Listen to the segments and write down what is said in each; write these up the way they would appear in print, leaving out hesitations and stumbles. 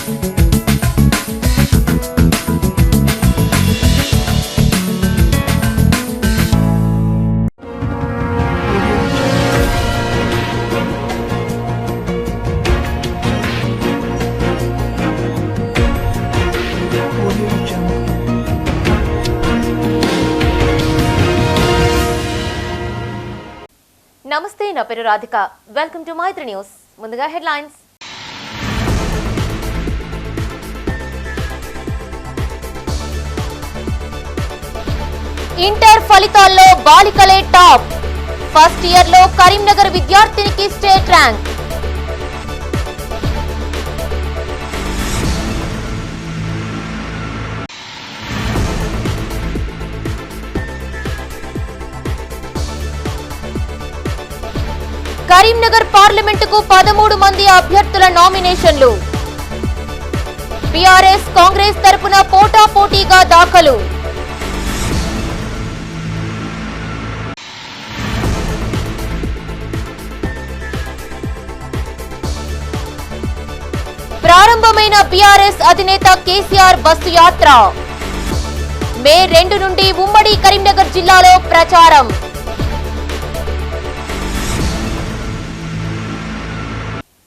నమస్తే, నా పేరు Radhika. Welcome to Maithri news. ముందుగా హెడ్లైన్స్. ఇంటర్ ఫలితాల్లో బాలికలే టాప్. ఫస్ట్ ఇయర్ లో కరీంనగర్ విద్యార్థినికి స్టేట్ ర్యాంక్. కరీంనగర్ పార్లమెంటుకు 13 మంది అభ్యర్థుల నామినేషన్లు. బీఆర్ఎస్ కాంగ్రెస్ తరపున పోటాపోటీగా దాఖలు. ప్రారంభమైన బీఆర్ఎస్ అధినేత కేసీఆర్ బస్సు యాత్ర. మే 2 నుండి ఉమ్మడి కరీంనగర్ జిల్లాలో ప్రచారం.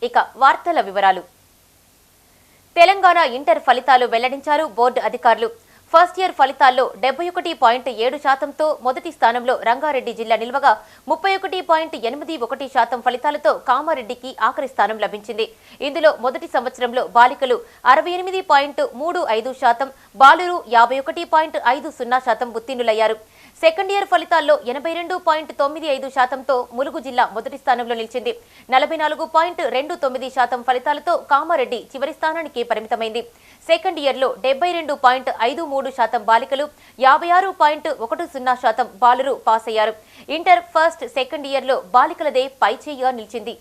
ఇక వార్తల వివరాలు. తెలంగాణ ఇంటర్ ఫలితాలు వెల్లడించారు బోర్డు అధికారులు. ఫస్ట్ ఇయర్ ఫలితాల్లో 71.7%తో మొదటి స్థానంలో రంగారెడ్డి జిల్లా నిల్వగా 31.81% ఫలితాలతో కామారెడ్డికి ఆఖరి స్థానం లభించింది. ఇందులో మొదటి సంవత్సరంలో బాలికలు 68.35%, బాలురు 51.50% ఉత్తీర్ణులయ్యారు. సెకండ్ ఇయర్ ఫలితాల్లో 82.95%తో ములుగు జిల్లా మొదటి స్థానంలో నిలిచింది. 44.29% ఫలితాలతో కామారెడ్డి చివరి స్థానానికి పరిమితమైంది. సెకండ్ ఇయర్ లో 72.53% బాలికలు, 56.10% బాలురు పాస్ అయ్యారు. ఇంటర్ ఫస్ట్ సెకండ్ ఇయర్ లో బాలికలదే పైచేయిగా నిలిచింది.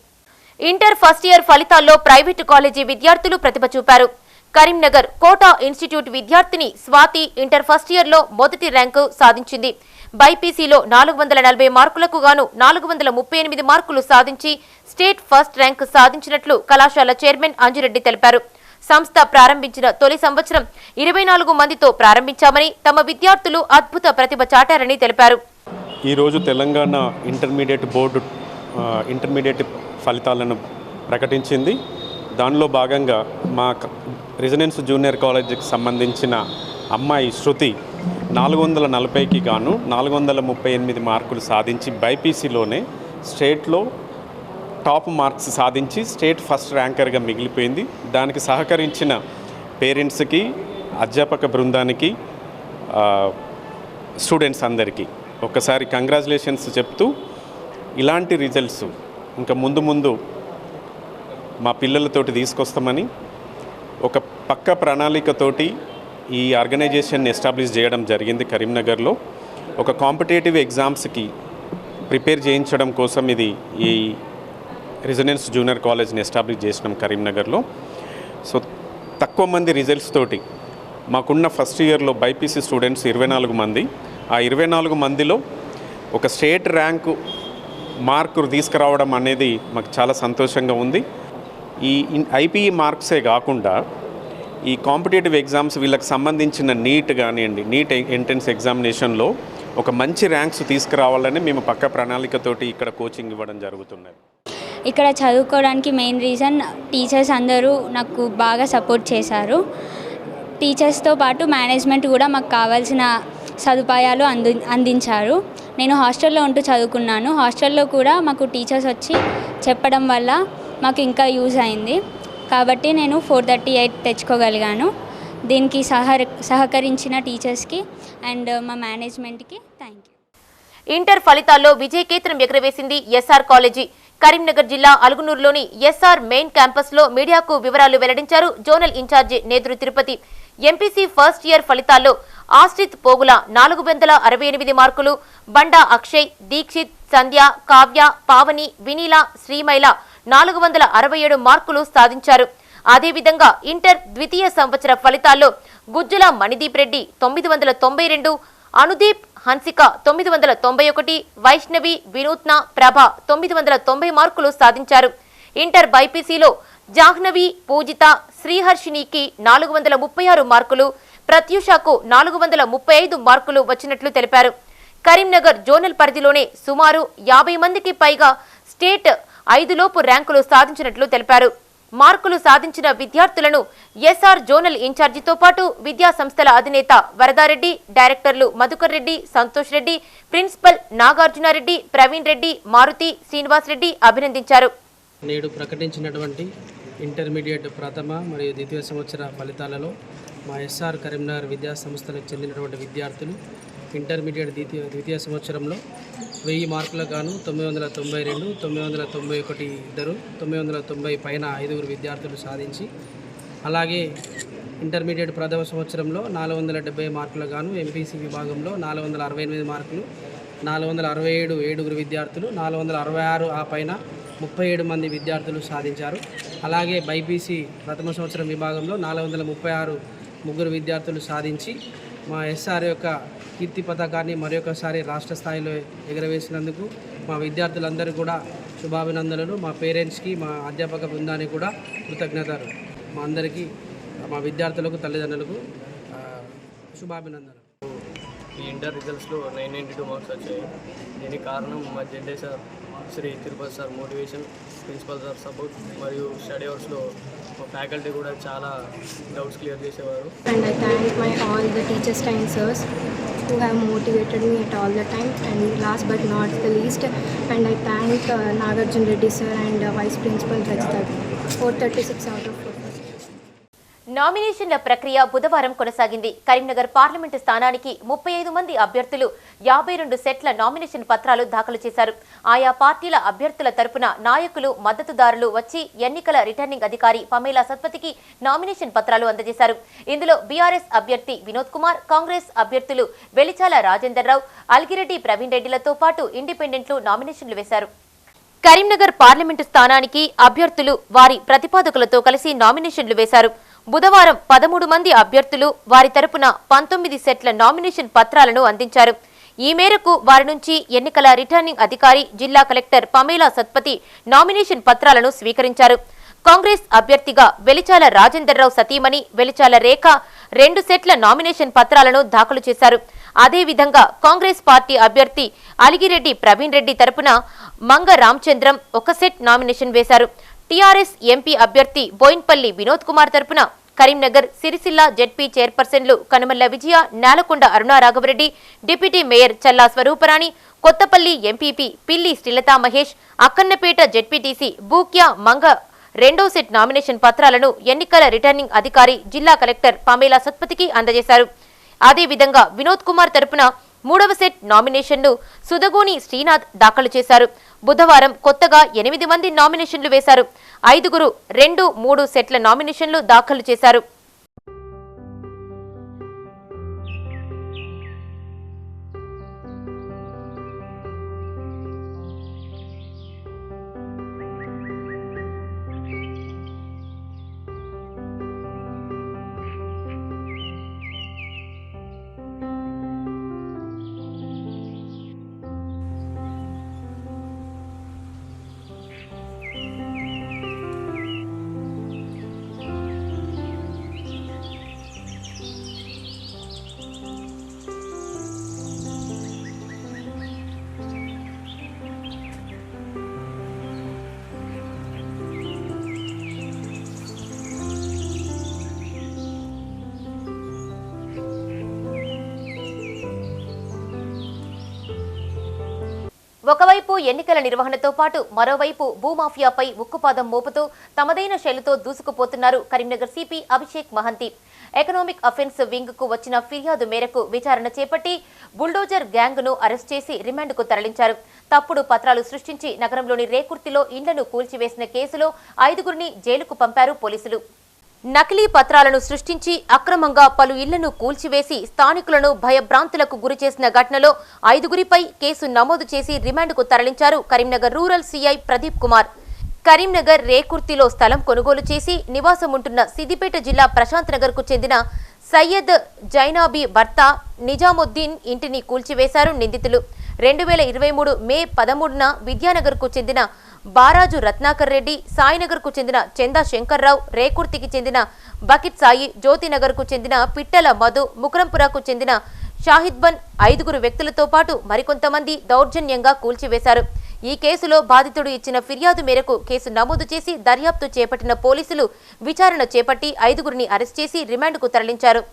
ఇంటర్ ఫస్ట్ ఇయర్ ఫలితాల్లో ప్రైవేటు కాలేజీ విద్యార్థులు ప్రతిభ చూపారు. కరీంనగర్ కోటా ఇన్స్టిట్యూట్ విద్యార్థిని స్వాతి ఇంటర్ ఫస్ట్ ఇయర్ లో మొదటి ర్యాంకు సాధించింది. బైపీసీలో 440 మార్కులకు గాను 438 మార్కులు సాధించి స్టేట్ ఫస్ట్ ర్యాంకు సాధించినట్లు కళాశాల చైర్మన్ అంజిరెడ్డి తెలిపారు. సంస్థ ప్రారంభించిన తొలి సంవత్సరం 24 మందితో ప్రారంభించామని, తమ విద్యార్థులు అద్భుత ప్రతిభ చాటారని తెలిపారు. ఈరోజు తెలంగాణ ఇంటర్మీడియట్ బోర్డు ఇంటర్మీడియట్ ఫలితాలను ప్రకటించింది. దానిలో భాగంగా మా రెసిడెన్స్ జూనియర్ కాలేజీకి సంబంధించిన అమ్మాయి శృతి 440కి గాను 438 మార్కులు సాధించి బైపీసీలోనే స్టేట్లో టాప్ మార్క్స్ సాధించి స్టేట్ ఫస్ట్ ర్యాంకర్గా మిగిలిపోయింది. దానికి సహకరించిన పేరెంట్స్కి, అధ్యాపక బృందానికి, స్టూడెంట్స్ అందరికీ ఒక్కసారి కంగ్రాచులేషన్స్ చెప్తూ, ఇలాంటి రిజల్ట్స్ ఇంకా ముందు ముందు మా పిల్లలతోటి తీసుకొస్తామని ఒక పక్క ప్రణాళికతోటి ఈ ఆర్గనైజేషన్ని ఎస్టాబ్లిష్ చేయడం జరిగింది. కరీంనగర్లో ఒక కాంపిటేటివ్ ఎగ్జామ్స్కి ప్రిపేర్ చేయించడం కోసం ఇది ఈ రెసిడెన్స్ జూనియర్ కాలేజ్ని ఎస్టాబ్లిష్ చేసినాం కరీంనగర్లో. సో తక్కువ మంది రిజల్ట్స్ తోటి మాకున్న ఫస్ట్ ఇయర్లో బైపీసీ స్టూడెంట్స్ 24 మంది. ఆ 24 మందిలో ఒక స్టేట్ ర్యాంకు మార్కులు తీసుకురావడం అనేది మాకు చాలా సంతోషంగా ఉంది. ఈ ఐపీఈ మార్క్సే కాకుండా ఈ కాంపిటేటివ్ ఎగ్జామ్స్ వీళ్ళకి సంబంధించిన నీట్ కానివ్వండి, నీట్ ఎంట్రన్స్ ఎగ్జామినేషన్లో ఒక మంచి ర్యాంక్స్ తీసుకురావాలని మేము పక్క ప్రణాళికతోటి ఇక్కడ కోచింగ్ ఇవ్వడం జరుగుతున్నది. ఇక్కడ చదువుకోవడానికి మెయిన్ రీజన్ టీచర్స్ అందరూ నాకు బాగా సపోర్ట్ చేశారు. టీచర్స్తో పాటు మేనేజ్మెంట్ కూడా మాకు కావాల్సిన సదుపాయాలు అందించారు. నేను హాస్టల్లో ఉంటూ చదువుకున్నాను. హాస్టల్లో కూడా మాకు టీచర్స్ వచ్చి చెప్పడం వల్ల మాకు ఇంకా యూజ్ అయింది. కాబట్టి నేను 438 తెచ్చుకోగలిగాను. దీనికి సహకరించిన టీచర్స్కి అండ్ మా మేనేజ్మెంట్కి థ్యాంక్ యూ. ఇంటర్ ఫలితాల్లో విజయకేతనం ఎగురవేసింది ఎస్ఆర్ కాలేజీ. కరీంనగర్ జిల్లా అలుగునూరులోని ఎస్ఆర్ మెయిన్ క్యాంపస్లో మీడియాకు వివరాలు వెల్లడించారు zonal incharge నేదురు Tirupati. MPC first year ఫలితాల్లో ఆశ్రిత్ పోగుల 468 మార్కులు, బండా అక్షయ్, దీక్షిత్, సంధ్య, కావ్య, పావని, వినీల, శ్రీమైల 467 మార్కులు సాధించారు. అదేవిధంగా ఇంటర్ ద్వితీయ సంవత్సర ఫలితాల్లో గుజ్జుల మణిదీప్ రెడ్డి 992, అనుదీప్, హన్సిక 991, వైష్ణవి, వినూత్న, ప్రభ 990 మార్కులు సాధించారు. ఇంటర్ బైపీసీలో జాహ్నవి, పూజిత, శ్రీహర్షినికి 436 మార్కులు, ప్రత్యూషకు 435 మార్కులు వచ్చినట్లు తెలిపారు. కరీంనగర్ జోనల్ పరిధిలోనే సుమారు 50 మందికి పైగా స్టేట్ 5 లోపు ర్యాంకులు సాధించినట్లు తెలిపారు. మార్కులు సాధించిన విద్యార్థులను ఎస్ఆర్ జోనల్ ఇన్ఛార్జితో పాటు విద్యా సంస్థల అధినేత వరదారెడ్డి, డైరెక్టర్లు మధుకర్ రెడ్డి, సంతోష్ రెడ్డి, ప్రిన్సిపల్ నాగార్జునారెడ్డి, ప్రవీణ్ రెడ్డి, మారుతి, శ్రీనివాస్ రెడ్డి అభినందించారు. నేడు ప్రకటించినటువంటి ఇంటర్మీడియట్ ప్రథమ మరియు ద్వితీయ సంవత్సర ఫలితాలలో మా ఎస్ఆర్ కరీంనగర్ విద్యా సంస్థలకు చెందినటువంటి విద్యార్థులు ఇంటర్మీడియట్ ద్వితీయ సంవత్సరంలో 1000 మార్కులకు గాను 992, 991 ఇద్దరు, 990 పైన 5 విద్యార్థులు సాధించి, అలాగే ఇంటర్మీడియట్ ప్రథమ సంవత్సరంలో 470 మార్కులకు గాను ఎంపీసీ విభాగంలో 468 మార్కులు, 467 7 విద్యార్థులు, 466 ఆ పైన 37 మంది విద్యార్థులు సాధించారు. అలాగే బైపీసీ ప్రథమ సంవత్సరం విభాగంలో 436 3 విద్యార్థులు సాధించి మా ఎస్ఆర్ యొక్క కీర్తి పతాకాన్ని మరొకసారి రాష్ట్ర స్థాయిలో ఎగరవేసినందుకు మా విద్యార్థులందరూ కూడా శుభాభినందనలు. మా పేరెంట్స్కి, మా అధ్యాపక బృందానికి కూడా కృతజ్ఞతలు. మా అందరికీ, మా విద్యార్థులకు, తల్లిదండ్రులకు శుభాభినందనలు. ఈ ఇంటర్ రిజల్ట్స్లో 992 మార్క్స్ వచ్చాయి. దీనికి కారణం మా జెడ్డే sir, Shri Tirupati sir motivation, principal sir support మరియు స్టడీ అవర్స్లో మా ఫ్యాకల్టీ కూడా చాలా డౌట్స్ క్లియర్ చేసేవారు. And I thank my all the teachers and sirs who have motivated me at all the time. And last but not the least, and I thank Nagarjun Reddy sir and Vice Principal Rajita. 436 out of 4. నామినేషన్ల ప్రక్రియ బుధవారం కొనసాగింది. Karimnagar parliament స్థానానికి 35 మంది అభ్యర్థులు 52 సెట్ల nomination పత్రాలు దాఖలు చేశారు. ఆయా పార్టీల అభ్యర్థుల తరపున నాయకులు, మద్దతుదారులు వచ్చి ఎన్నికల రిటర్నింగ్ అధికారి పమేలా సత్పతికి నామినేషన్ పత్రాలు అందజేశారు. ఇందులో బీఆర్ఎస్ అభ్యర్థి వినోద్ కుమార్, కాంగ్రెస్ అభ్యర్థులు వెలిచాల రాజేందర్ రావు, అల్గిరెడ్డి ప్రవీణ్ రెడ్డిలతో పాటు ఇండిపెండెంట్లు నామినేషన్లు వేశారు. కరీంనగర్ పార్లమెంటు స్థానానికి అభ్యర్థులు వారి ప్రతిపాదకులతో కలిసి నామినేషన్లు వేశారు. బుధవారం 13 మంది అభ్యర్థులు వారి తరపున 19 సెట్ల నామినేషన్ పత్రాలను అందించారు. ఈ మేరకు వారి నుంచి ఎన్నికల రిటర్నింగ్ అధికారి జిల్లా కలెక్టర్ పమేలా సత్పతి నామినేషన్ పత్రాలను స్వీకరించారు. కాంగ్రెస్ అభ్యర్థిగా వెలిచాల రాజేందర్ రావు సతీమణి వెలిచాల రేఖ 2 సెట్ల నామినేషన్ పత్రాలను దాఖలు చేశారు. అదేవిధంగా కాంగ్రెస్ పార్టీ అభ్యర్థి అలిగిరెడ్డి ప్రవీణ్ రెడ్డి తరపున మంగ రామచంద్రం 1 సెట్ నామినేషన్ వేశారు. టీఆర్ఎస్ ఎంపీ అభ్యర్థి బోయిన్పల్లి వినోద్ కుమార్ తరపున కరీంనగర్, సిరిసిల్ల జెడ్పీ చైర్పర్సన్లు కనుమల్ల విజయ, నేలకొండ అరుణ రాఘవరెడ్డి, డిప్యూటీ మేయర్ చల్లా స్వరూపరాణి, కొత్తపల్లి ఎంపీపీ పిల్లి శ్రీలతా మహేష్, అక్కన్నపేట జెడ్పీటీసీ బూక్యా మంగ 2వ సెట్ నామినేషన్ పత్రాలను ఎన్నికల రిటర్నింగ్ అధికారి జిల్లా కలెక్టర్ పమేలా సత్పతికి అందజేశారు. అదేవిధంగా వినోద్ కుమార్ తరపున 3వ సెట్ నామినేషన్ను సుదగోని శ్రీనాథ్ దాఖలు చేశారు. బుధవారం కొత్తగా 8 మంది నామినేషన్లు వేశారు. 5 2, 3 సెట్ల నామినేషన్లు దాఖలు చేశారు. ఒకవైపు ఎన్నికల నిర్వహణతో పాటు మరోవైపు భూమాఫియాపై ఉక్కుపాదం మోపుతూ తమదైన శైలితో దూసుకుపోతున్నారు Karimnagar CP Abhishek Mohanty. Economic offence wing కు వచ్చిన ఫిర్యాదు మేరకు విచారణ చేపట్టి బుల్డోజర్ గ్యాంగ్ ను అరెస్ట్ చేసి రిమాండ్కు తరలించారు. తప్పుడు పత్రాలు సృష్టించి నగరంలోని రేకుర్తిలో ఇండ్లను కూల్చివేసిన కేసులో 5గురిని జైలుకు పంపారు పోలీసులు. నకిలీ పత్రాలను సృష్టించి అక్రమంగా పలు ఇళ్లను కూల్చివేసి స్థానికులను భయభ్రాంతులకు గురిచేసిన ఘటనలో 5గురిపై కేసు నమోదు చేసి రిమాండ్కు తరలించారు కరీంనగర్ రూరల్ సీఐ ప్రదీప్ కుమార్. కరీంనగర్ రేకుర్తిలో స్థలం కొనుగోలు చేసి నివాసముంటున్న సిద్దిపేట జిల్లా ప్రశాంత్ నగర్ కు చెందిన సయ్యద్ జైనాబీ భర్త నిజాముద్దీన్ ఇంటిని కూల్చివేశారు నిందితులు. 2023 మే 13న విద్యానగర్ కు చెందిన బారాజు రత్నాకర్ రెడ్డి, సాయినగర్కు చెందిన చందా శంకర్రావు, రేకుర్తికి చెందిన బకిట్ సాయి, జ్యోతినగర్కు చెందిన పిట్టల మధు, ముకరంపురకు చెందిన షాహిద్ బన్ 5 వ్యక్తులతో పాటు మరికొంతమంది దౌర్జన్యంగా కూల్చివేశారు. ఈ కేసులో బాధితుడు ఇచ్చిన ఫిర్యాదు మేరకు కేసు నమోదు చేసి దర్యాప్తు చేపట్టిన పోలీసులు విచారణ చేపట్టి 5 అరెస్ట్ చేసి రిమాండ్కు తరలించారు.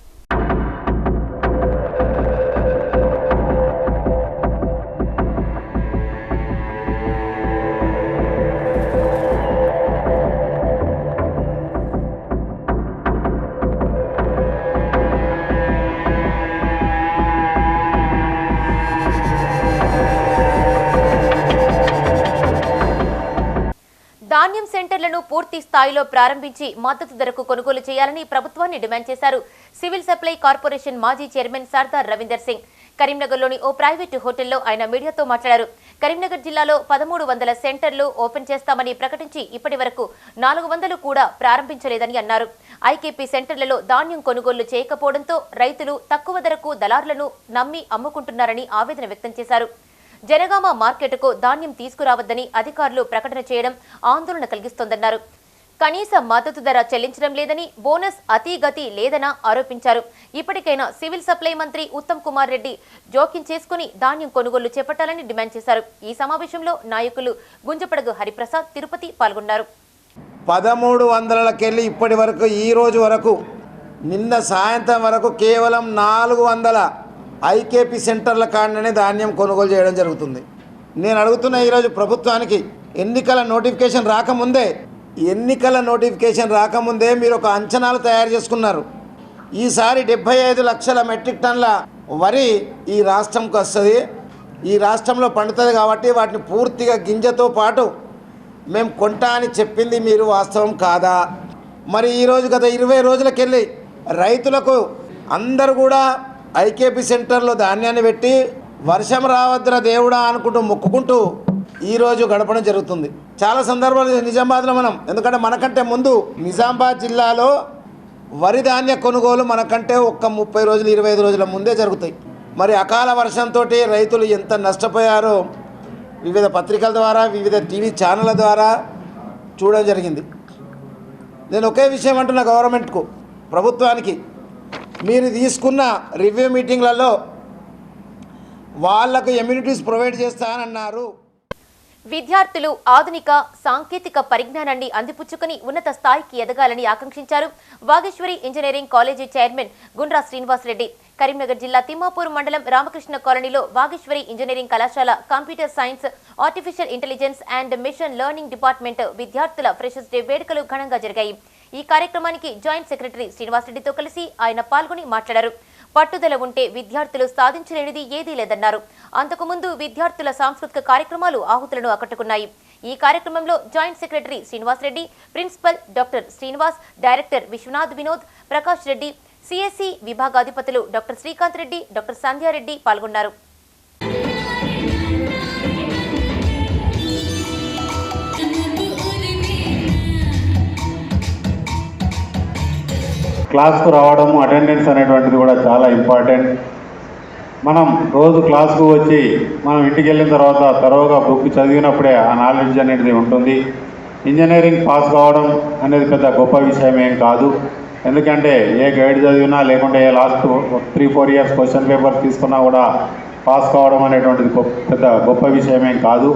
ధాన్యం సెంటర్లను పూర్తి స్థాయిలో ప్రారంభించి మద్దతు ధరకు కొనుగోలు చేయాలని ప్రభుత్వాన్ని డిమాండ్ చేశారు సివిల్ సప్లై కార్పొరేషన్ మాజీ చైర్మన్ సర్దార్ రవీందర్ సింగ్. కరీంనగర్లోని ఓ ప్రైవేటు హోటల్లో ఆయన మీడియాతో మాట్లాడారు. కరీంనగర్ జిల్లాలో 1300 సెంటర్లు ఓపెన్ చేస్తామని ప్రకటించి ఇప్పటి వరకు 400 కూడా ప్రారంభించలేదని అన్నారు. ఐకేపీ సెంటర్లలో ధాన్యం కొనుగోలు చేయకపోవడంతో రైతులు తక్కువ ధరకు దళారులను నమ్మి అమ్ముకుంటున్నారని ఆవేదన వ్యక్తం చేశారు. జనగామ మార్కెట్కు ధాన్యం తీసుకురావద్దని అధికారులు ప్రకటన చేయడం ఆందోళన కలిగిస్తోందన్నారు. కనీస మద్దతు ధర చెల్లించడం లేదని, బోనస్ అతీగతి లేదని ఆరోపించారు. ఇప్పటికైనా సివిల్ సప్లై మంత్రి ఉత్తమ్ కుమార్ రెడ్డి జోక్యం చేసుకుని ధాన్యం కొనుగోలు చేపట్టాలని డిమాండ్ చేశారు. ఈ సమావేశంలో నాయకులు గుంజపడగు హరిప్రసాద్, తిరుపతి పాల్గొన్నారు. 1300కెళ్ళి ఇప్పటి వరకు ఈ రోజు వరకు నిన్న సాయంత్రం వరకు కేవలం 400 ఐకేపీ సెంటర్ల కాడనే ధాన్యం కొనుగోలు చేయడం జరుగుతుంది. నేను అడుగుతున్న ఈరోజు ప్రభుత్వానికి ఎన్నికల నోటిఫికేషన్ రాకముందే మీరు ఒక అంచనాలు తయారు చేసుకున్నారు. ఈసారి 75 లక్షల మెట్రిక్ టన్ల వరి ఈ రాష్ట్రంకి వస్తుంది, ఈ రాష్ట్రంలో పండుతుంది కాబట్టి వాటిని పూర్తిగా గింజతో పాటు మేము కొంటా అని చెప్పింది మీరు వాస్తవం కాదా? మరి ఈరోజు గత 20 రోజులకెళ్ళి రైతులకు అందరూ కూడా ఐకేపీ సెంటర్లో ధాన్యాన్ని పెట్టి వర్షం రావద్దురా దేవుడా అనుకుంటూ మొక్కుకుంటూ ఈరోజు గడపడం జరుగుతుంది. చాలా సందర్భాలు నిజామాబాద్లో ఎందుకంటే మనకంటే ముందు నిజామాబాద్ జిల్లాలో వరి ధాన్య కొనుగోలు మనకంటే ఒక్క 30 రోజులు 25 రోజుల ముందే జరుగుతాయి. మరి అకాల వర్షంతో రైతులు ఎంత నష్టపోయారో వివిధ పత్రికల ద్వారా, వివిధ టీవీ ఛానళ్ళ ద్వారా చూడడం జరిగింది. నేను ఒకే విషయం అంటున్నా గవర్నమెంట్కు, ప్రభుత్వానికి, మీరు తీసుకున్న రివ్యూ మీటింగ్లలో వాళ్లకు ఎమ్యూనిటీస్ ప్రొవైడ్ చేస్తానన్నారు. విద్యార్థులు ఆధునిక సాంకేతిక పరిజ్ఞానాన్ని అందిపుచ్చుకుని ఉన్నత స్థాయికి ఎదగాలని ఆకాంక్షించారు Vageshwari engineering college chairman Gundra Srinivas Reddy. Karimnagar జిల్లా తిమ్మాపూర్ మండలం రామకృష్ణ కాలనీలో వాగేశ్వరి ఇంజనీరింగ్ కళాశాల computer science, artificial intelligence and machine learning department విద్యార్థుల ఫ్రెషర్స్ డే వేడుకలు ఘనంగా జరిగాయి. ఈ కార్యక్రమానికి జాయింట్ సెక్రటరీ శ్రీనివాస్ రెడ్డితో కలిసి ఆయన పాల్గొని మాట్లాడారు. పట్టుదల ఉంటే విద్యార్థులు సాధించలేనిది ఏదీ లేదన్నారు. అంతకుముందు విద్యార్థుల సాంస్కృతిక కార్యక్రమాలు ఆహుతులను ఆకట్టుకున్నాయి. ఈ కార్యక్రమంలో joint secretary Srinivas Reddy, principal doctor Srinivas, director Vishwanath Vinod, Prakash Reddy, CSC విభాగాధిపతులు doctor Srikanth Reddy, doctor Sandhya Reddy పాల్గొన్నారు. క్లాస్కు రావడం, అటెండెన్స్ అనేటువంటిది కూడా చాలా ఇంపార్టెంట్. మనం రోజు క్లాస్కు వచ్చి మనం ఇంటికి వెళ్ళిన తర్వాత తరోగా బుక్ చదివినప్పుడే ఆ నాలెడ్జ్ అనేది ఉంటుంది. ఇంజనీరింగ్ పాస్ కావడం అనేది పెద్ద గొప్ప విషయం ఏం కాదు. ఎందుకంటే ఏ గైడ్ చదివినా లేకుంటే ఏ లాస్ట్ 3-4 ఇయర్స్ క్వశ్చన్ పేపర్ తీసుకున్నా కూడా పాస్ కావడం అనేటువంటిది పెద్ద గొప్ప విషయం ఏం కాదు.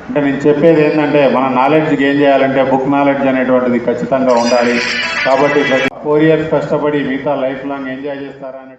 అంటే నేను చెప్పేది ఏంటంటే మన నాలెడ్జ్ గెయిన్ చేయాలంటే బుక్ నాలెడ్జ్ అనేటువంటిది ఖచ్చితంగా ఉండాలి. కాబట్టి 4 ఇయర్స్ కష్టపడి మిగతా లైఫ్ లాంగ్ ఎంజాయ్ చేస్తారని.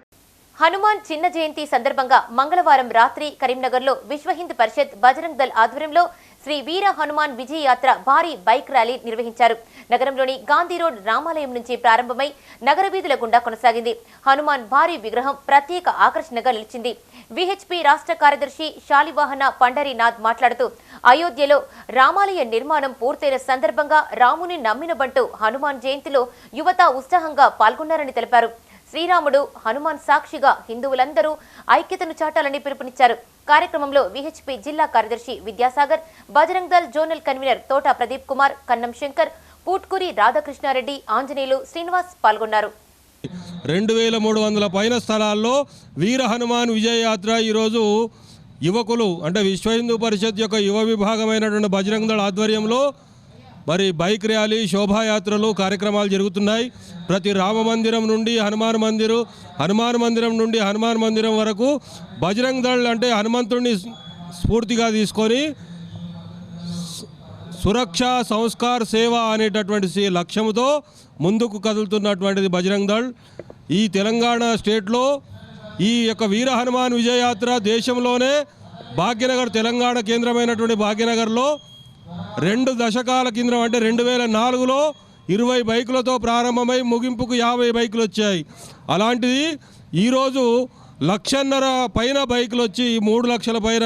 హనుమాన్ చిన్న జయంతి సందర్భంగా మంగళవారం రాత్రి కరీంనగర్లో విశ్వ హింద్ పరిషత్ బజరంగ్ దళ్ ఆధ్వర్యంలో శ్రీ వీర హనుమాన్ విజయ యాత్ర భారీ బైక్ ర్యాలీ నిర్వహించారు. నగరంలోని గాంధీ రోడ్ రామాలయం నుంచి ప్రారంభమై నగర వీధుల గుండా కొనసాగింది. హనుమాన్ భారీ విగ్రహం ప్రత్యేక ఆకర్షణగా నిలిచింది. విహెచ్పి రాష్ట్ర కార్యదర్శి శాలివాహన పండరీనాథ్ మాట్లాడుతూ అయోధ్యలో రామాలయ నిర్మాణం పూర్తయిన సందర్భంగా రాముని నమ్మినబంటూ హనుమాన్ జయంతిలో యువత ఉత్సాహంగా పాల్గొన్నారని తెలిపారు. శ్రీరాముడు హనుమాన్ సాక్షిగా హిందువులందరూ ఐక్యతను చాటాలని పిలుపునిచ్చారు. కార్యక్రమంలో విహెచ్పి జిల్లా కార్యదర్శి విద్యాసాగర్, బజరంగ్ దళ్ జోనల్ కన్వీనర్ తోట ప్రదీప్ కుమార్, కన్నం శంకర్, పూట్కూరి రాధాకృష్ణారెడ్డి, ఆంజనేయులు, శ్రీనివాస్ పాల్గొన్నారు. 2300 పైన స్థలాల్లో వీర హనుమాన్ విజయయాత్ర ఈరోజు యువకులు అంటే విశ్వ హిందూ పరిషత్ యొక్క యువ విభాగమైనటువంటి బజరంగ్ దళ్ ఆధ్వర్యంలో మరి బైక్ ర్యాలీ, శోభాయాత్రలు కార్యక్రమాలు జరుగుతున్నాయి. ప్రతి రామ మందిరం నుండి హనుమాన్ మందిరం నుండి హనుమాన్ మందిరం వరకు బజరంగ్ దళ్ అంటే హనుమంతుడిని స్ఫూర్తిగా తీసుకొని సురక్ష సంస్కార్ సేవ అనేటటువంటి లక్ష్యంతో ముందుకు కదులుతున్నటువంటిది బజరంగ్ దళ్. ఈ తెలంగాణ స్టేట్లో ఈ యొక్క వీర హనుమాన్ విజయయాత్ర దేశంలోనే భాగ్యనగర్, తెలంగాణ కేంద్రమైనటువంటి భాగ్యనగర్లో 2 దశకాల కింద అంటే 2004లో 20 బైకులతో ప్రారంభమై ముగింపుకు 50 బైకులు వచ్చాయి. అలాంటిది ఈరోజు 1,50,000 పైన బైకులు వచ్చి 3 లక్షల పైన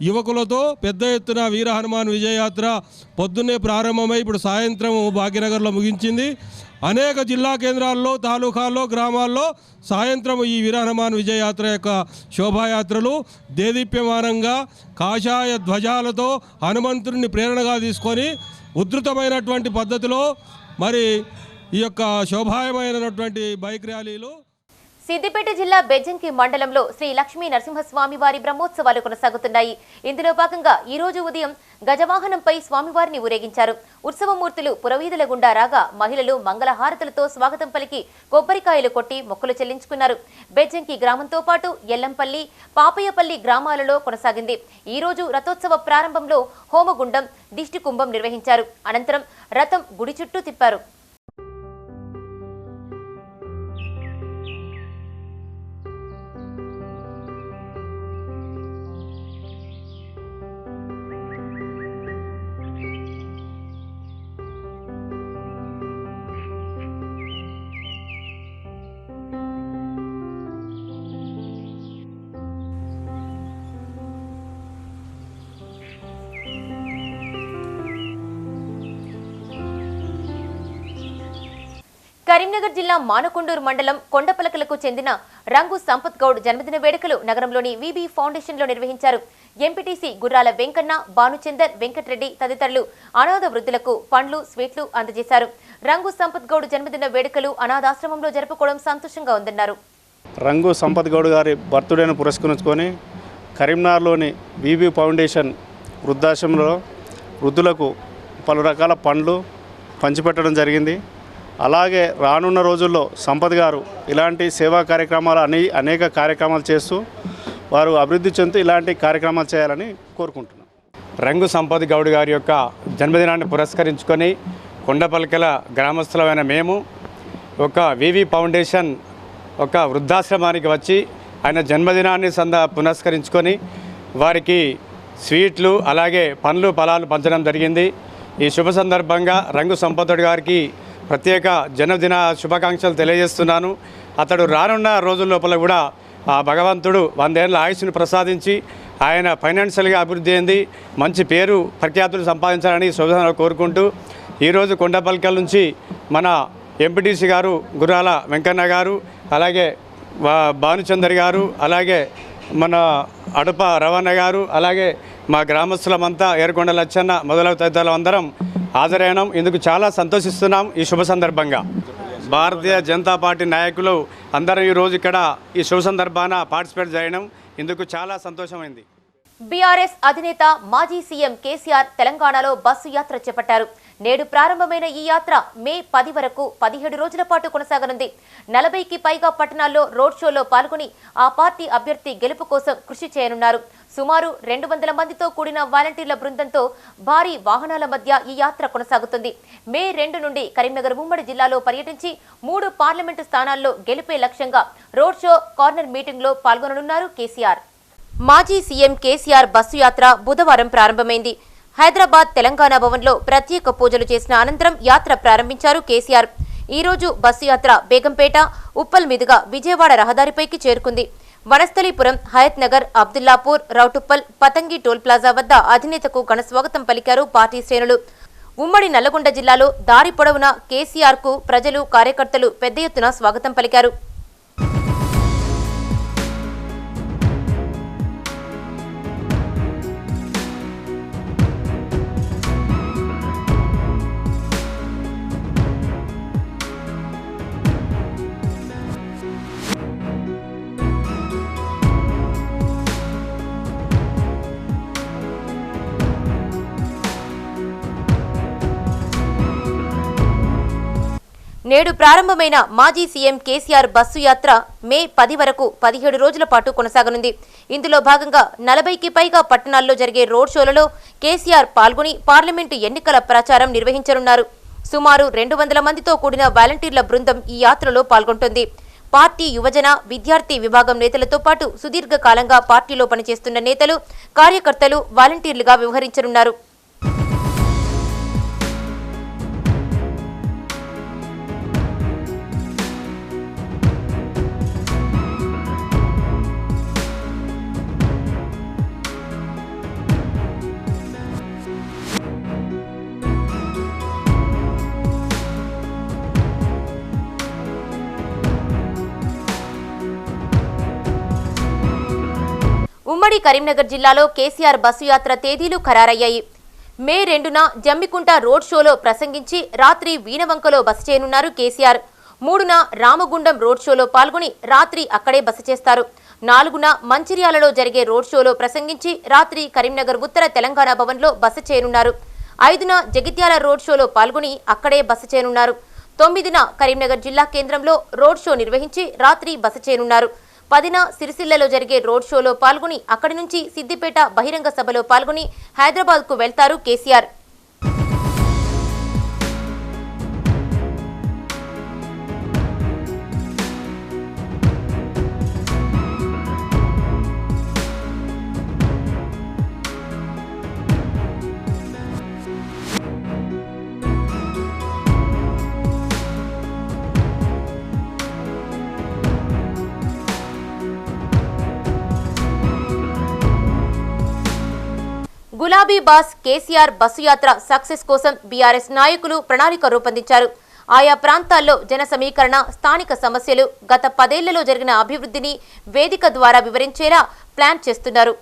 యువకులతో పెద్ద ఎత్తున వీర హనుమాన్ విజయయాత్ర పొద్దున్నే ప్రారంభమై ఇప్పుడు సాయంత్రం భాగ్యనగర్లో ముగించింది. అనేక జిల్లా కేంద్రాల్లో, తాలూకాల్లో, గ్రామాల్లో సాయంత్రం ఈ వీర హనుమాన్ విజయయాత్ర యొక్క శోభాయాత్రలు దేదీప్యమానంగా కాషాయ ధ్వజాలతో హనుమంతుడిని ప్రేరణగా తీసుకొని ఉధృతమైనటువంటి పద్ధతిలో మరి ఈ యొక్క శోభాయమైనటువంటి బైక్ ర్యాలీలు. సిద్దిపేట జిల్లా బెజ్జంకి మండలంలో శ్రీ లక్ష్మీ నరసింహస్వామి వారి బ్రహ్మోత్సవాలు కొనసాగుతున్నాయి. ఇందులో భాగంగా ఈ రోజు ఉదయం గజవాహనంపై స్వామివారిని ఊరేగించారు. ఉత్సవమూర్తులు పురవీధుల గుండా రాగా మహిళలు మంగళహారతులతో స్వాగతం పలికి కొబ్బరికాయలు కొట్టి మొక్కులు చెల్లించుకున్నారు. బెజ్జంకి గ్రామంతో పాటు ఎల్లంపల్లి, పాపయ్యపల్లి గ్రామాలలో కొనసాగింది. ఈ రోజు రథోత్సవ ప్రారంభంలో హోమగుండం, దిష్టి కుంభం నిర్వహించారు. అనంతరం రథం గుడి చుట్టూ తిప్పారు. కరీంనగర్ జిల్లా మానకొండూరు మండలం కొండపలకలకు చెందిన రంగు సంపత్ గౌడ్ జన్మదిన వేడుకలు నగరంలోని విబి ఫౌండేషన్లో నిర్వహించారు. ఎంపీటీసీ గుర్రాల వెంకన్న, భానుచందర్, వెంకటరెడ్డి తదితరులు అనాథ వృద్ధులకు పండ్లు, స్వీట్లు అందజేశారు. రంగు సంపత్ గౌడ్ జన్మదిన వేడుకలు అనాథాశ్రమంలో జరుపుకోవడం సంతోషంగా ఉందన్నారు. రంగు సంపత్ గౌడ్ గారి బర్త్డేను పురస్కరించుకొని కరీంనగర్లోని విబి ఫౌండేషన్ వృద్ధాశ్రమంలో వృద్ధులకు పలు రకాల పండ్లు పంచిపెట్టడం జరిగింది. అలాగే రానున్న రోజుల్లో సంపత్ గారు ఇలాంటి సేవా కార్యక్రమాలు అనేక కార్యక్రమాలు చేస్తూ వారు అభివృద్ధి చెందుతూ ఇలాంటి కార్యక్రమాలు చేయాలని కోరుకుంటున్నాం. రంగు సంపత్ గౌడ్ గారి యొక్క జన్మదినాన్ని పురస్కరించుకొని కొండపల్కెల గ్రామస్తులమైన మేము ఒక వివి ఫౌండేషన్ ఒక వృద్ధాశ్రమానికి వచ్చి ఆయన జన్మదినాన్ని పురస్కరించుకొని వారికి స్వీట్లు అలాగే పండ్లు ఫలాలు పంచడం జరిగింది. ఈ శుభ సందర్భంగా రంగు సంపత్ గారికి ప్రత్యేక జన్మదిన శుభాకాంక్షలు తెలియజేస్తున్నాను. అతడు రానున్న రోజుల లోపల కూడా ఆ భగవంతుడు 100 ఏళ్ళ ఆయుష్ను ప్రసాదించి ఆయన ఫైనాన్షియల్గా అభివృద్ధి అయింది, మంచి పేరు ప్రఖ్యాతులు సంపాదించాలని శుభాకాంక్షలు కోరుకుంటూ ఈరోజు కొండపల్కల్ నుంచి మన ఎంపీటీసీ గారు గుర్రాల వెంకన్న గారు, అలాగే భానుచందర్ గారు, అలాగే మన అడుప రవణ గారు, అలాగే మా గ్రామస్తులమంతా ఏరుకొండ లచ్చన్న మొదలగు తదితరులు అందరం హాజరైనాం. ఇందుకు చాలా సంతోషిస్తున్నాం. ఈ శుభ సందర్భంగా భారతీయ జనతా పార్టీ నాయకులు అందరం ఈరోజు ఇక్కడ ఈ శుభ సందర్భాన పార్టిసిపేట్ చేయడం ఇందుకు చాలా సంతోషమైంది. బీఆర్ఎస్ అధినేత మాజీ సీఎం కేసీఆర్ తెలంగాణలో బస్సు యాత్ర చేపట్టారు. నేడు ప్రారంభమైన ఈ యాత్ర మే 10 వరకు 17 రోజుల పాటు కొనసాగనుంది. 40కి పైగా పట్టణాల్లో రోడ్ షోలో పాల్గొని ఆ పార్టీ అభ్యర్థి గెలుపు కోసం కృషి చేయనున్నారు. సుమారు 200 మందితో కూడిన వాలంటీర్ల బృందంతో భారీ వాహనాల మధ్య ఈ యాత్ర కొనసాగుతుంది. మే 2 నుండి కరీంనగర్ ఉమ్మడి జిల్లాలో పర్యటించి 3 పార్లమెంటు స్థానాల్లో గెలిపే లక్ష్యంగా రోడ్ షో, కార్నర్ మీటింగ్లో పాల్గొననున్నారు కేసీఆర్. మాజీ సీఎం కేసీఆర్ బస్సు యాత్ర బుధవారం ప్రారంభమైంది. హైదరాబాద్ తెలంగాణ భవన్లో ప్రత్యేక పూజలు చేసిన అనంతరం యాత్ర ప్రారంభించారు కేసీఆర్. ఈ రోజు బస్సు యాత్ర బేగంపేట, ఉప్పల్ మీదుగా విజయవాడ రహదారిపైకి చేరుకుంది. వనస్థలీపురం, హయత్ నగర్, అబ్దుల్లాపూర్, రౌటుప్పల్, పతంగి టోల్ ప్లాజా వద్ద అధినేతకు ఘనస్వాగతం పలికారు పార్టీ శ్రేణులు. ఉమ్మడి నల్లగొండ జిల్లాలో దారి పొడవునా కేసీఆర్ కు ప్రజలు, కార్యకర్తలు పెద్ద ఎత్తున స్వాగతం పలికారు. నేడు ప్రారంభమైన మాజీ సీఎం కేసీఆర్ బస్సు యాత్ర మే 10 వరకు 17 రోజుల పాటు కొనసాగనుంది. ఇందులో భాగంగా 40కి పైగా పట్టణాల్లో జరిగే రోడ్ షోలలో కేసీఆర్ పాల్గొని పార్లమెంటు ఎన్నికల ప్రచారం నిర్వహించనున్నారు. సుమారు 200 మందితో కూడిన వాలంటీర్ల బృందం ఈ యాత్రలో పాల్గొంటోంది. పార్టీ యువజన విద్యార్థి విభాగం నేతలతో పాటు సుదీర్ఘకాలంగా పార్టీలో పనిచేస్తున్న నేతలు, కార్యకర్తలు వాలంటీర్లుగా వ్యవహరించనున్నారు. ఉమ్మడి కరీంనగర్ జిల్లాలో కేసీఆర్ బస్సు యాత్ర తేదీలు ఖరారయ్యాయి. మే 2న జమ్మికుంట రోడ్ షోలో ప్రసంగించి రాత్రి వీణవంకలో బస చేయనున్నారు కేసీఆర్. 3న రామగుండం రోడ్ షోలో పాల్గొని రాత్రి అక్కడే బస చేస్తారు. 4న మంచిర్యాలలో జరిగే రోడ్ షోలో ప్రసంగించి రాత్రి కరీంనగర్ ఉత్తర తెలంగాణ భవన్లో బస చేయనున్నారు. 5న జగిత్యాల రోడ్ షోలో పాల్గొని అక్కడే బస చేయనున్నారు. 9న కరీంనగర్ జిల్లా కేంద్రంలో రోడ్ షో నిర్వహించి రాత్రి బస చేయనున్నారు. 10న సిరిసిల్లలో జరిగే రోడ్ షోలో పాల్గొని అక్కడి నుంచి సిద్దిపేట బహిరంగ సభలో పాల్గొని హైదరాబాద్కు వెళ్తారు కేసీఆర్. గులాబీ బాస్ కేసీఆర్ బస్సు యాత్ర సక్సెస్ కోసం బీఆర్ఎస్ నాయకులు ప్రణాళిక రూపొందించారు. ఆయా ప్రాంతాల్లో జన సమీకరణ, స్థానిక సమస్యలు, గత 10 ఏళ్లలో జరిగిన అభివృద్ధిని వేదిక ద్వారా వివరించేలా ప్లాన్ చేస్తున్నారు.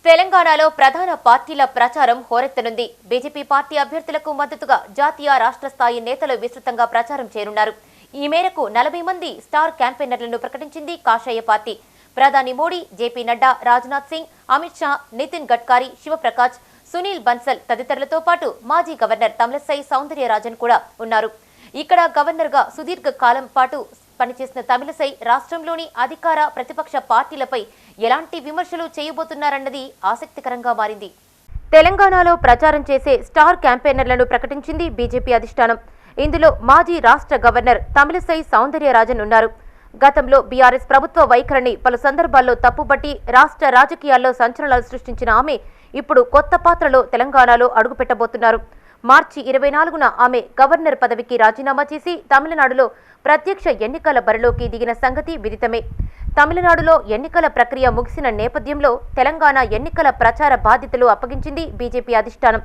తెలంగాణలో ప్రధాన పార్టీల ప్రచారం హోరెత్తనుంది. బీజేపీ పార్టీ అభ్యర్థులకు మద్దతుగా జాతీయ, రాష్ట్ర స్థాయి నేతలు విస్తృతంగా ప్రచారం చేయనున్నారు. ఈ మేరకు 40 మంది స్టార్ క్యాంపెయినర్లను ప్రకటించింది కాషాయ పార్టీ. ప్రధాని మోడీ, జేపీ నడ్డా, రాజ్నాథ్ సింగ్, అమిత్ షా, నితిన్ గడ్కరీ, శివప్రకాష్, సునీల్ బన్సల్ తదితరులతో పాటు మాజీ గవర్నర్ తమిళసై సౌందర్యరాజన్ కూడా ఉన్నారు. ఇక్కడ గవర్నర్గా సుదీర్ఘ కాలం పాటు పనిచేసిన తమిళసై రాష్ట్రంలోని అధికార, ప్రతిపక్ష పార్టీలపై ఎలాంటి విమర్శలు చేయబోతున్నారన్నది ఆసక్తికరంగా మారింది. తెలంగాణలో ప్రచారం చేసే స్టార్ క్యాంపెయినర్లను ప్రకటించింది బీజేపీ అధిష్టానం. ఇందులో మాజీ రాష్ట్ర గవర్నర్ తమిళసై సౌందర్యరాజన్ ఉన్నారు. గతంలో బీఆర్ఎస్ ప్రభుత్వ వైఖరిని పలు సందర్భాల్లో తప్పుబట్టి రాష్ట్ర రాజకీయాల్లో సంచలనాలు సృష్టించిన ఆమె ఇప్పుడు కొత్త పాత్రలో తెలంగాణలో అడుగుపెట్టబోతున్నారు. మార్చి 24న ఆమె గవర్నర్ పదవికి రాజీనామా చేసి తమిళనాడులో ప్రత్యక్ష ఎన్నికల బరిలోకి దిగిన సంగతి విదితమే. తమిళనాడులో ఎన్నికల ప్రక్రియ ముగిసిన నేపథ్యంలో తెలంగాణ ఎన్నికల ప్రచార బాధ్యతలు అప్పగించింది బీజేపీ అధిష్టానం.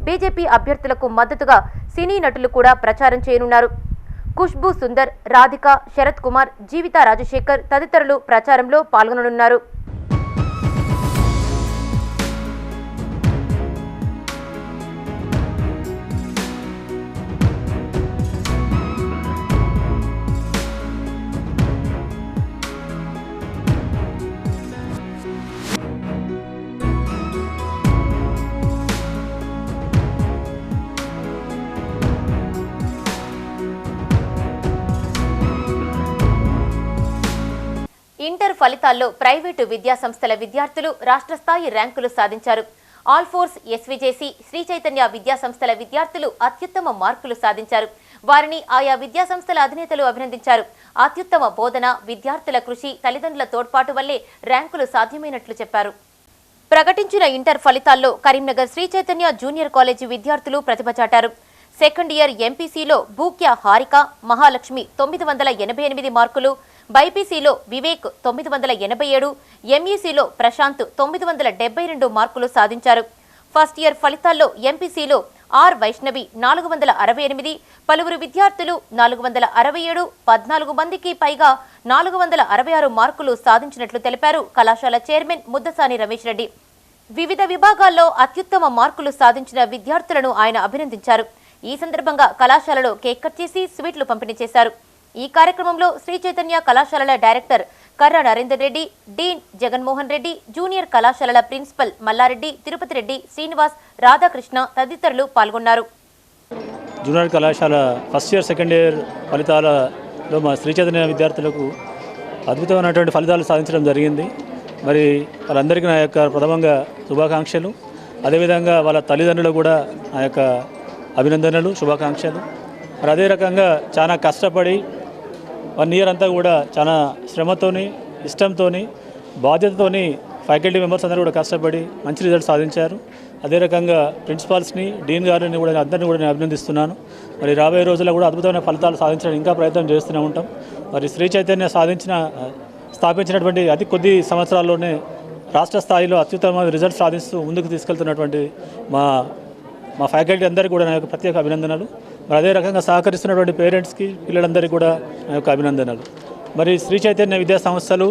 బీజేపీ అభ్యర్థులకు మద్దతుగా సినీ నటులు కూడా ప్రచారం చేయనున్నారు. ఖుష్బూ సుందర్, రాధిక, శరత్ కుమార్, జీవితా రాజశేఖర్ తదితరులు ప్రచారంలో పాల్గొననున్నారు. ఇంటర్ ఫలితాల్లో ప్రైవేటు విద్యాసంస్థల విద్యార్థులు రాష్ట్ర స్థాయి ర్యాంకులు సాధించారు. ఆల్ ఫోర్స్, ఎస్వీజేసీ, శ్రీ చైతన్య విద్యాసంస్థల విద్యార్థులు అత్యుత్తమ మార్కులు సాధించారు. వారిని ఆయా విద్యాసంస్థల అధినేతలు అభినందించారు. అత్యుత్తమ బోధన, విద్యార్థుల కృషి, తల్లిదండ్రుల తోడ్పాటు వల్లే ర్యాంకులు సాధ్యమైనట్లు చెప్పారు. ప్రకటించిన ఇంటర్ ఫలితాల్లో కరీంనగర్ శ్రీ చైతన్య జూనియర్ కాలేజీ విద్యార్థులు ప్రతిభ చాటారు. సెకండ్ ఇయర్ ఎంపీసీలో భూక్య హారిక, మహాలక్ష్మి 988 మార్కులు, బైపీసీలో వివేక్ 987, ఎంఈసీలో ప్రశాంత్ 972 మార్కులు సాధించారు. ఫస్ట్ ఇయర్ ఫలితాల్లో ఎంపీసీలో ఆర్ వైష్ణవి 468, పలువురు విద్యార్థులు 467, 14 మందికి పైగా 466 మార్కులు సాధించినట్లు తెలిపారు కళాశాల చైర్మన్ ముద్దసాని రమేష్ రెడ్డి. వివిధ విభాగాల్లో అత్యుత్తమ మార్కులు సాధించిన విద్యార్థులను ఆయన అభినందించారు. ఈ సందర్భంగా కళాశాలలో కేక్ కట్ చేసి స్వీట్లు పంపిణీ చేశారు. ఈ కార్యక్రమంలో శ్రీ చైతన్య కళాశాలల డైరెక్టర్ కర్ర నరేందర్ రెడ్డి, డీన్ జగన్మోహన్ రెడ్డి, జూనియర్ కళాశాలల ప్రిన్సిపల్ మల్లారెడ్డి, తిరుపతి రెడ్డి, శ్రీనివాస్, రాధాకృష్ణ తదితరులు పాల్గొన్నారు. జూనియర్ కళాశాల ఫస్ట్ ఇయర్ సెకండ్ ఇయర్ ఫలితాలలో మా శ్రీ చైతన్య విద్యార్థులకు అద్భుతమైనటువంటి ఫలితాలు సాధించడం జరిగింది. మరి వాళ్ళందరికీ నా యొక్క ప్రథమంగా శుభాకాంక్షలు. అదేవిధంగా వాళ్ళ తల్లిదండ్రులకు కూడా నా యొక్క అభినందనలు, శుభాకాంక్షలు. మరి అదే రకంగా చాలా కష్టపడి 1 ఇయర్ అంతా కూడా చాలా శ్రమతోని, ఇష్టంతోని, బాధ్యతతోని ఫ్యాకల్టీ మెంబర్స్ అందరూ కూడా కష్టపడి మంచి రిజల్ట్ సాధించారు. అదే రకంగా ప్రిన్సిపాల్స్ని, డీన్ గారిని కూడా అందరినీ కూడా నేను అభినందిస్తున్నాను. మరి రాబోయే రోజుల్లో కూడా అద్భుతమైన ఫలితాలు సాధించడానికి ఇంకా ప్రయత్నం చేస్తూనే ఉంటాం. మరి శ్రీ చైతన్య స్థాపించినటువంటి అతి కొద్ది సంవత్సరాల్లోనే రాష్ట్ర స్థాయిలో అత్యుత్తమ రిజల్ట్ సాధిస్తూ ముందుకు తీసుకెళ్తున్నటువంటి మా ఫ్యాకల్టీ అందరికీ కూడా నా యొక్క ప్రత్యేక అభినందనలు. మరి అదే రకంగా సహకరిస్తున్నటువంటి పేరెంట్స్కి, పిల్లలందరికీ కూడా నా యొక్క అభినందనలు. మరి శ్రీ చైతన్య విద్యా సంస్థలు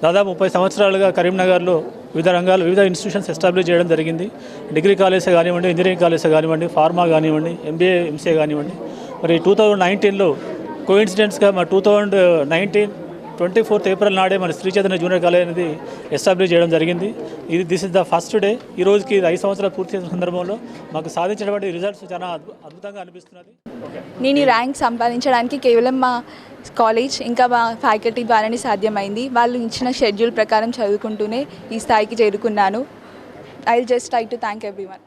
దాదాపు 30 సంవత్సరాలుగా కరీంనగర్లో వివిధ ఇన్స్టిట్యూషన్స్ ఎస్టాబ్లిష్ చేయడం జరిగింది. డిగ్రీ కాలేజే కానివ్వండి, ఇంజనీరింగ్ కాలేజే కానివ్వండి, ఫార్మా కానివ్వండి, MBA MCA కానివ్వండి. మరి 2019లో కోఇన్సిడెంట్స్గా మా 2019 24th ఏప్రిల్ నాడే మన శ్రీ చైతన్య జూనియర్ కాలేజ్ అనేది ఎస్టాబ్లిష్ చేయడం జరిగింది. This is the first day. ఈ రోజుకి 5 సంవత్సరాలు పూర్తి చేసిన సందర్భంలో మాకు సాధించినటువంటి రిజల్ట్స్ చాలా అద్భుతంగా అనిపిస్తున్నది. నేను ఈ ర్యాంక్ సంపాదించడానికి కేవలం మా కాలేజ్ ఇంకా మా ఫ్యాకల్టీ ద్వారానే సాధ్యమైంది. వాళ్ళు ఇచ్చిన షెడ్యూల్ ప్రకారం చదువుకుంటూనే ఈ స్థాయికి చేరుకున్నాను. I will just try to thank everyone.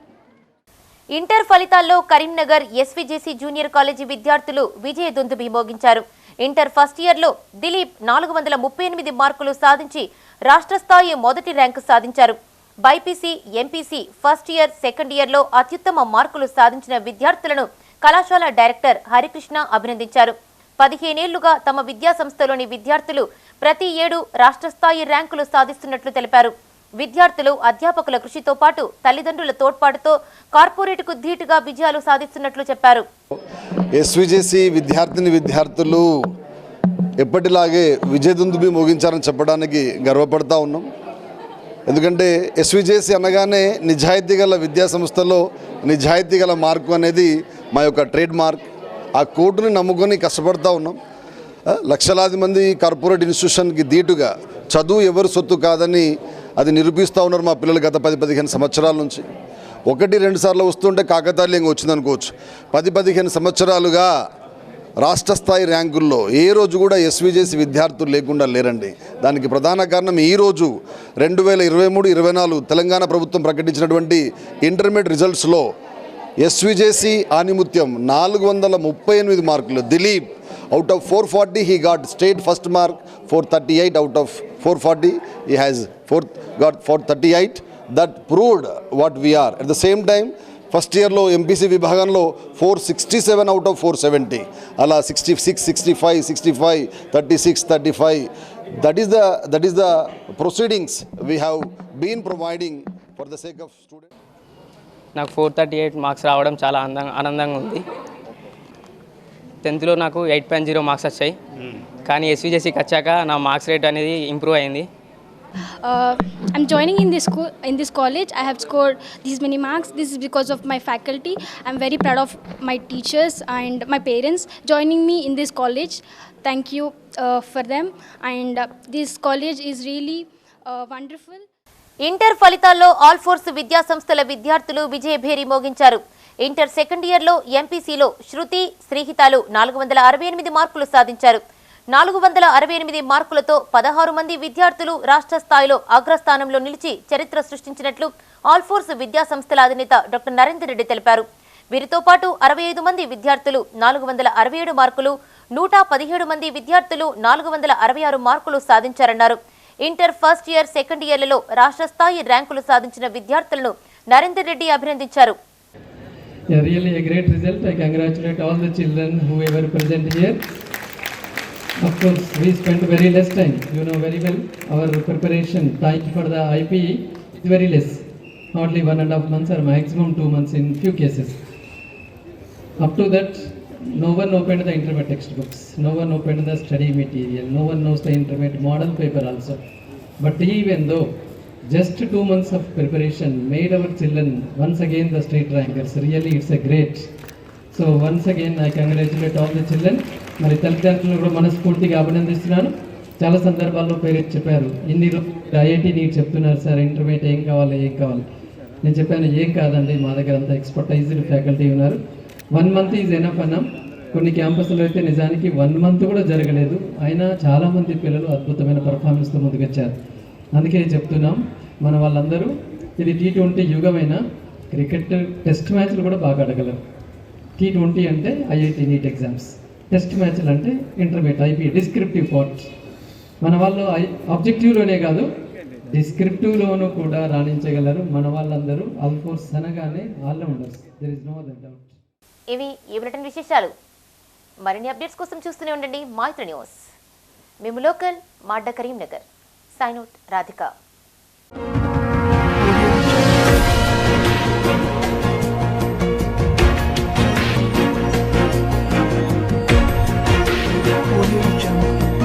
Inter ఫలితాల్లో కరీంనగర్ SVJC జూనియర్ కాలేజీ విద్యార్థులు విజయ దుందుబి మోగించారు. ఇంటర్ ఫస్ట్ ఇయర్లో దిలీప్ 438 మార్కులు సాధించి రాష్ట్ర స్థాయి మొదటి ర్యాంకు సాధించారు. BiPC, MPC first year, second ఇయర్లో అత్యుత్తమ మార్కులు సాధించిన విద్యార్థులను కళాశాల డైరెక్టర్ హరికృష్ణ అభినందించారు. 15 ఏళ్లుగా తమ విద్యా సంస్థలోని విద్యార్థులు ప్రతి ఏడు రాష్ట్ర స్థాయి ర్యాంకులు సాధిస్తున్నట్లు తెలిపారు. విద్యార్థులు, అధ్యాపకుల కృషితో పాటు తల్లిదండ్రుల తోడ్పాటుతో కార్పొరేట్కు ధీటుగా విజయాలు సాధిస్తున్నట్లు చెప్పారు. SVJC విద్యార్థులు ఎప్పటిలాగే విజయదుందుబి మోగించారని చెప్పడానికి గర్వపడతా ఉన్నాం. ఎందుకంటే SVJC అనగానే నిజాయితీ గల విద్యా సంస్థలో నిజాయితీ గల మార్కు అనేది మా యొక్క ట్రేడ్ మార్క్. ఆ కోర్టుని నమ్ముకొని కష్టపడతా ఉన్నాం. లక్షలాది మంది కార్పొరేట్ ఇన్స్టిట్యూషన్కి ధీటుగా చదువు ఎవరు సొత్తు కాదని అది నిరూపిస్తూ ఉన్నారు మా పిల్లలు గత 10-15 సంవత్సరాల నుంచి. 1-2 సార్లు వస్తుంటే కాకతాళీయంగా వచ్చిందనుకోవచ్చు. 10-15 సంవత్సరాలుగా రాష్ట్ర స్థాయి ర్యాంకుల్లో ఏ రోజు కూడా SVJC విద్యార్థులు లేకుండా లేరండి. దానికి ప్రధాన కారణం ఈరోజు 2023-24 తెలంగాణ ప్రభుత్వం ప్రకటించినటువంటి ఇంటర్మీడియట్ రిజల్ట్స్లో SVJC ఆనిముత్యం 438 మార్కులు. Dilip out of 440 he got state first mark, 438 out of 440 he has got 438. That proved what we are. At the same time first ఇయర్లో MPC విభాగంలో 467 out of 470, అలా 66, 65, 65, 36, 35. That is the proceedings we have been providing for the sake of students. నాకు 438 marks రావడం చాలా ఆనందంగా ఉంది. 10th లో నాకు 8.0 మార్క్స్ వచ్చాయి. కానీ SVJCకి వచ్చాక నా మార్క్స్ రేట్ అనేది ఇంప్రూవ్ అయింది. I'm joining in this college. I have scored these many marks. This is because of my faculty. I'm very proud of my teachers and my parents joining me in this college. Thank you for them. And this college is really wonderful. Inter ఫలితాల్లో all force విద్యా సంస్థల విద్యార్థులు విజయభేరి మోగించారు. Inter second ఇయర్లో ఎంపీసీలో శృతి, శ్రీహితాలు 468 మార్కులు సాధించారు. 468 మార్కులతో 16 మంది విద్యార్థులు రాష్ట్ర స్థాయిలో అగ్రస్థానంలో నిలిచి చరిత్ర సృష్టించినట్లు ఆల్ ఫోర్స్ విద్యా సంస్థల అధినేత డాక్టర్ నరేందర్ రెడ్డి తెలిపారు. వీరితో పాటు 65 మంది విద్యార్థులు 467 మార్కులు, 117 మంది విద్యార్థులు 466 మార్కులు సాధించారన్నారు. ఇంటర్ ఫస్ట్ ఇయర్, సెకండ్ ఇయర్లలో రాష్ట్ర స్థాయి ర్యాంకులు సాధించిన విద్యార్థులను నరేందర్ రెడ్డి అభినందించారు. Really a great result. I congratulate all the children who were present here. Of course, we spent very less time. You know very well our preparation time for the IPE is very less. Hardly 1.5 months or maximum 2 months in few cases. Up to that, no one opened the intermediate textbooks, no one opened the study material, no one knows the intermediate model paper also. But even though just 2 months of preparation made our children once again the state rankers, really it's a great. So once again I congratulate all the children. మరి తల్లిదండ్రులు కూడా మనస్ఫూర్తిగా అభినందిస్తున్నాను. చాలా సందర్భాల్లో parents చెప్పారు, ఇన్ని రోజులు ఐఐటి నీట్ చెప్తున్నారు సార్, ఇంటర్మీడియట్ ఏం కావాలి. నేను చెప్పాను ఏం కాదండి, మా దగ్గర అంతా ఎక్స్పర్టైజ్డ్ ఫ్యాకల్టీ ఉన్నారు. 1 month ఈజ్ ఎనఫ్ అన్నాం. కొన్ని క్యాంపస్లో అయితే నిజానికి 1 month కూడా జరగలేదు, అయినా చాలామంది పిల్లలు అద్భుతమైన పర్ఫార్మెన్స్తో ముందుకొచ్చారు. అందుకే చెప్తున్నాం మన వాళ్ళందరూ ఇది T20 యుగమైన క్రికెట్ టెస్ట్ మ్యాచ్లు కూడా బాగా ఆడగలరు. T20 అంటే ఐఐటి నీట్ ఎగ్జామ్స్, టెస్ట్ మ్యాచ్లు అంటే ఇంటర్మీడియట్ ఐపీ డిస్క్రిప్టివ్ పార్ట్. మన వాళ్ళు ఆబ్జెక్టివ్లోనే కాదు డిస్క్రిప్టివ్లోనూ కూడా రాణించగలరు మన వాళ్ళందరూ. ఆల్ఫోర్స్ అనగానే all-rounders, there is no other doubt. ఇవి ఈ బులెటిన్ విశేషాలు. మరిన్ని అప్డేట్స్ కోసం చూస్తూనే ఉండండి మైత్రి న్యూస్. మేము లోకల్ మాడ్డ Karimnagar. Sign out Radhika. Audio Jungle.